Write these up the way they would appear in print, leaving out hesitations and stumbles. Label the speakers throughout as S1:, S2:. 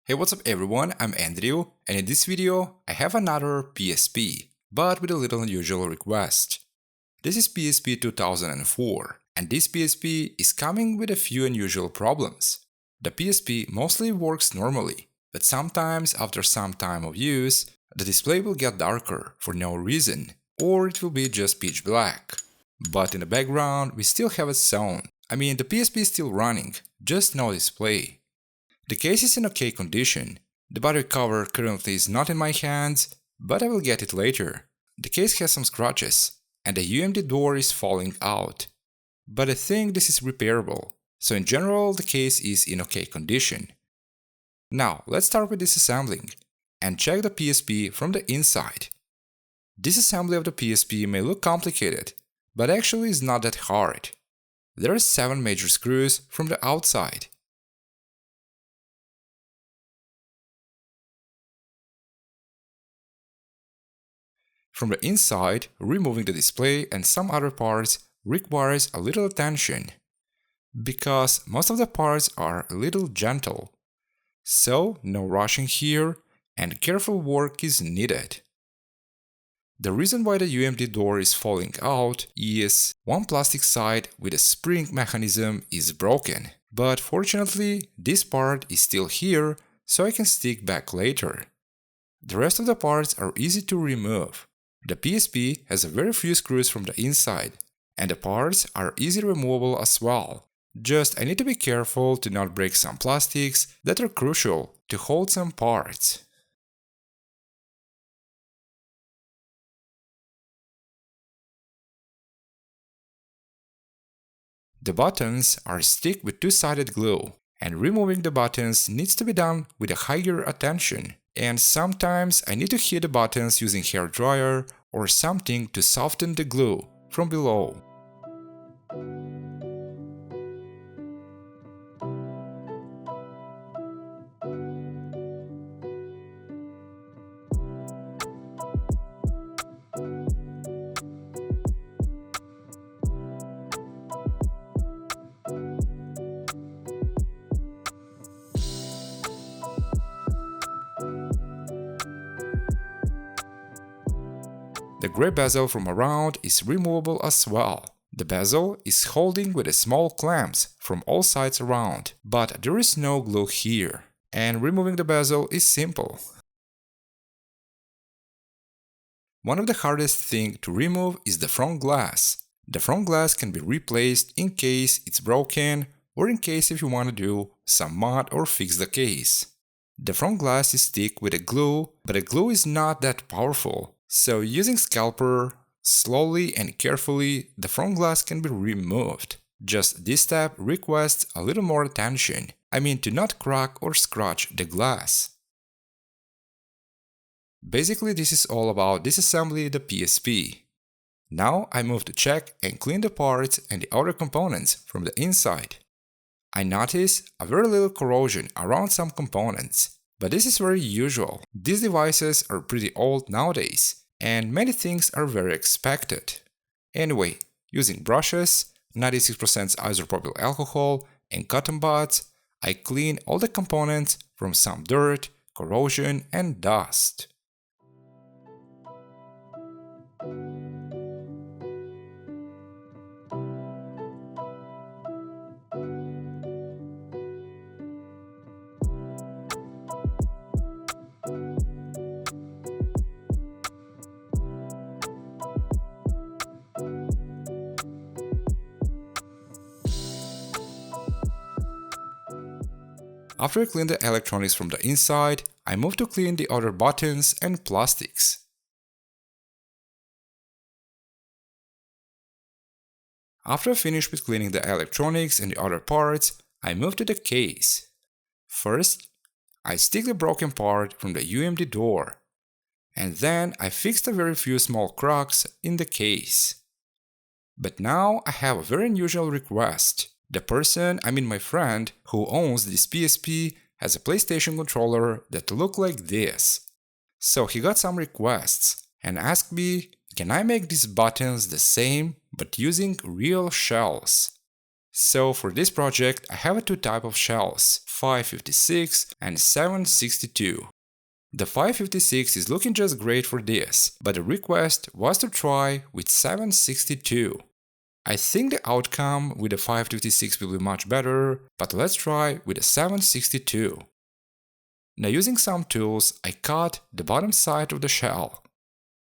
S1: Hey, what's up everyone, I'm Andrew, and in this video I have another PSP, but with a little unusual request. This is PSP 2004, and this PSP is coming with a few unusual problems. The PSP mostly works normally, but sometimes after some time of use, the display will get darker for no reason, or it will be just pitch black. But in the background we still have a sound. The PSP is still running, just no display. The case is in okay condition. The battery cover currently is not in my hands, but I will get it later. The case has some scratches, and the UMD door is falling out. But I think this is repairable, so in general the case is in okay condition. Now let's start with disassembling, and check the PSP from the inside. Disassembly of the PSP may look complicated, but actually is not that hard. There are 7 major screws from the outside. From the inside, removing the display and some other parts requires a little attention, because most of the parts are a little gentle. So no rushing here, and careful work is needed. The reason why the UMD door is falling out is one plastic side with a spring mechanism is broken, but fortunately this part is still here, so I can stick back later. The rest of the parts are easy to remove. The PSP has a very few screws from the inside, and the parts are easily removable as well. Just I need to be careful to not break some plastics that are crucial to hold some parts. The buttons are stick with two-sided glue, and removing the buttons needs to be done with a higher attention. And sometimes I need to hit the buttons using hair dryer or something to soften the glue from below. The grey bezel from around is removable as well. The bezel is holding with a small clamps from all sides around, but there is no glue here, and removing the bezel is simple. One of the hardest things to remove is the front glass. The front glass can be replaced in case it's broken or in case if you want to do some mod or fix the case. The front glass is stick with a glue, but the glue is not that powerful. So using scalpel, slowly and carefully, the front glass can be removed. Just this step requests a little more attention. To not crack or scratch the glass. Basically this is all about disassembly the PSP. Now I move to check and clean the parts and the outer components from the inside. I notice a very little corrosion around some components. But this is very usual. These devices are pretty old nowadays, and many things are very expected. Anyway, using brushes, 96% isopropyl alcohol, and cotton buds, I clean all the components from some dirt, corrosion, and dust. After I clean the electronics from the inside, I move to clean the other buttons and plastics. After I finish with cleaning the electronics and the other parts, I move to the case. First, I stick the broken part from the UMD door, and then I fix the very few small cracks in the case. But now I have a very unusual request. The person, my friend, who owns this PSP has a PlayStation controller that look like this. So he got some requests and asked me, can I make these buttons the same but using real shells? So for this project I have two types of shells. 556, and 762. The 556 is looking just great for this, but the request was to try with 762. I think the outcome with the 556 will be much better, but let's try with the 762. Now using some tools, I cut the bottom side of the shell.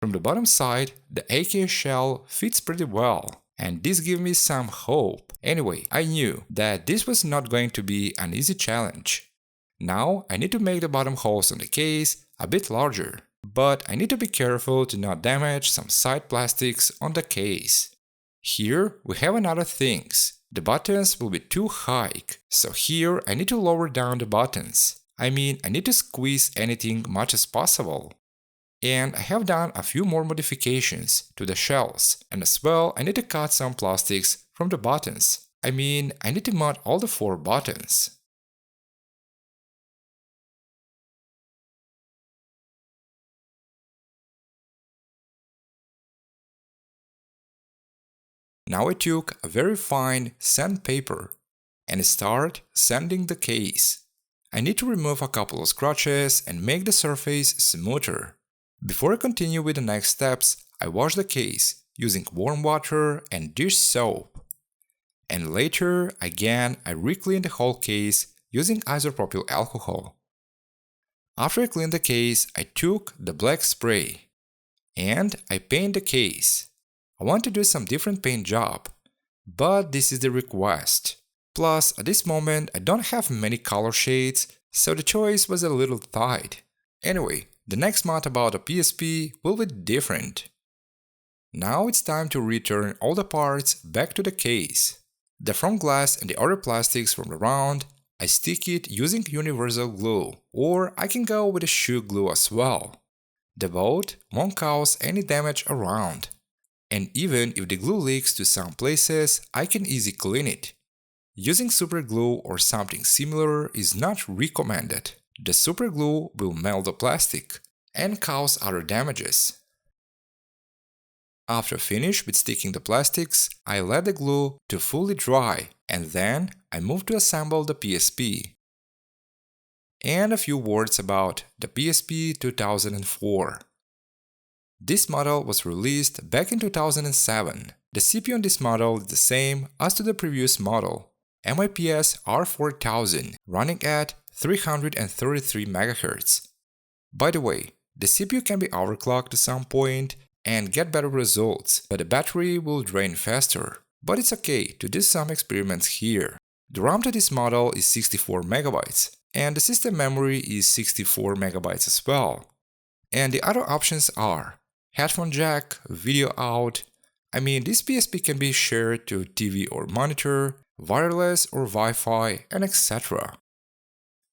S1: From the bottom side, the AK shell fits pretty well, and this gives me some hope. Anyway, I knew that this was not going to be an easy challenge. Now I need to make the bottom holes on the case a bit larger, but I need to be careful to not damage some side plastics on the case. Here we have another things. The buttons will be too high, so here I need to lower down the buttons. I need to squeeze anything much as possible. And I have done a few more modifications to the shells, and as well I need to cut some plastics from the buttons. I need to mount all the 4 buttons. Now I took a very fine sandpaper and start sanding the case. I need to remove a couple of scratches and make the surface smoother. Before I continue with the next steps, I wash the case using warm water and dish soap. And later, again, I re-clean the whole case using isopropyl alcohol. After I cleaned the case, I took the black spray and I paint the case. I want to do some different paint job, but this is the request. Plus, at this moment, I don't have many color shades, so the choice was a little tight. Anyway, the next mod about the PSP will be different. Now it's time to return all the parts back to the case. The front glass and the other plastics from the round, I stick it using universal glue, or I can go with a shoe glue as well. The boat won't cause any damage around. And even if the glue leaks to some places, I can easily clean it. Using super glue or something similar is not recommended. The super glue will melt the plastic and cause other damages. After finish with sticking the plastics, I let the glue to fully dry and then I move to assemble the PSP. And a few words about the PSP 2004. This model was released back in 2007. The CPU on this model is the same as to the previous model, MIPS R4000, running at 333 MHz. By the way, the CPU can be overclocked to some point and get better results, but the battery will drain faster. But it's okay to do some experiments here. The RAM to this model is 64 MB, and the system memory is 64 MB as well. And the other options are headphone jack, video out. This PSP can be shared to TV or monitor, wireless or Wi-Fi, and etc.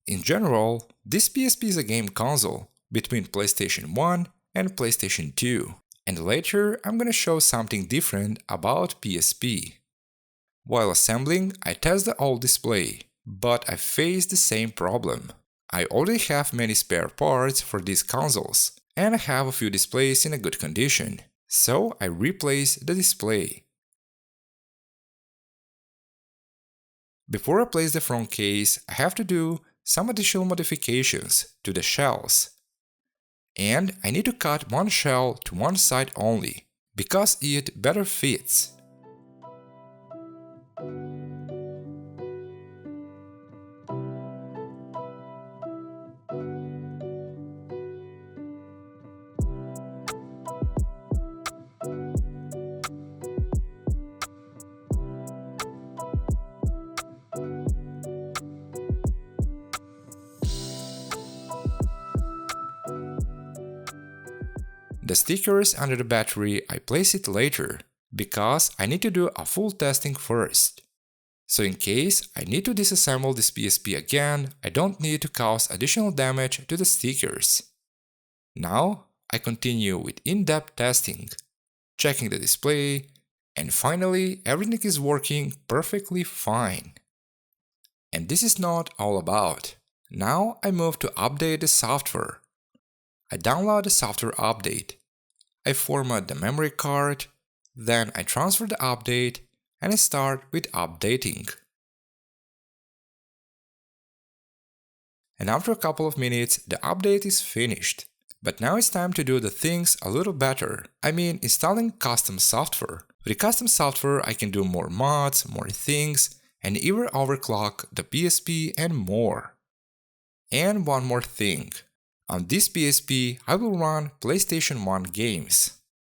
S1: In general, this PSP is a game console between PlayStation 1 and PlayStation 2. And later, I'm gonna show something different about PSP. While assembling, I test the old display, but I face the same problem. I already have many spare parts for these consoles, and I have a few displays in a good condition, so I replace the display. Before I place the front case, I have to do some additional modifications to the shells. And I need to cut one shell to one side only, because it better fits. The stickers under the battery I place it later, because I need to do a full testing first. So in case I need to disassemble this PSP again, I don't need to cause additional damage to the stickers. Now I continue with in-depth testing, checking the display, and finally everything is working perfectly fine. And this is not all about. Now I move to update the software. I download the software update. I format the memory card, then I transfer the update and I start with updating. And after a couple of minutes, the update is finished. But now it's time to do the things a little better. I mean, installing custom software. With custom software, I can do more mods, more things, and even overclock the PSP and more. And one more thing. On this PSP, I will run PlayStation 1 games.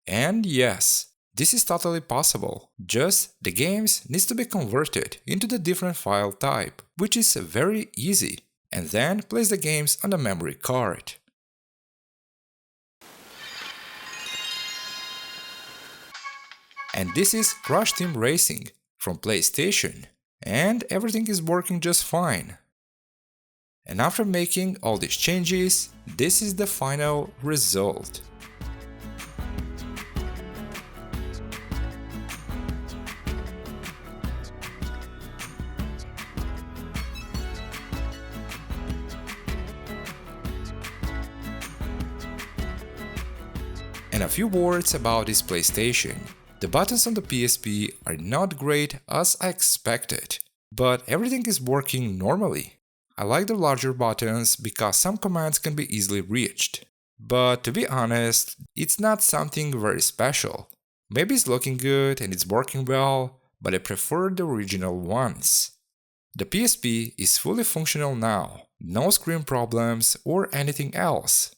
S1: And yes, this is totally possible. Just the games needs to be converted into the different file type, which is very easy. And then place the games on the memory card. And this is Crash Team Racing from PlayStation. And everything is working just fine. And after making all these changes, this is the final result. And a few words about this PlayStation. The buttons on the PSP are not great as I expected, but everything is working normally. I like the larger buttons because some commands can be easily reached. But to be honest, it's not something very special. Maybe it's looking good and it's working well, but I prefer the original ones. The PSP is fully functional now, no screen problems or anything else.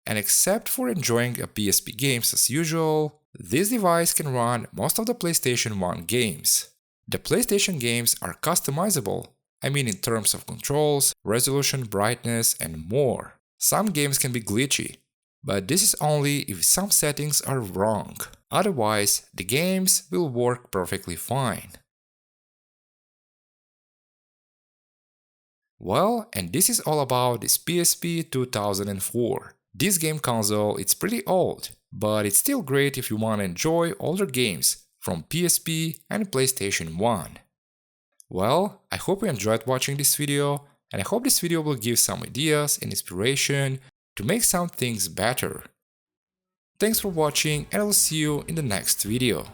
S1: And except for enjoying a PSP games as usual, this device can run most of the PlayStation 1 games. The PlayStation games are customizable, I mean in terms of controls, resolution, brightness, and more. Some games can be glitchy, but this is only if some settings are wrong. Otherwise, the games will work perfectly fine. Well, and this is all about this PSP 2004. This game console is pretty old, but it's still great if you want to enjoy older games from PSP and PlayStation 1. Well, I hope you enjoyed watching this video, and I hope this video will give some ideas and inspiration to make some things better. Thanks for watching, and I will see you in the next video.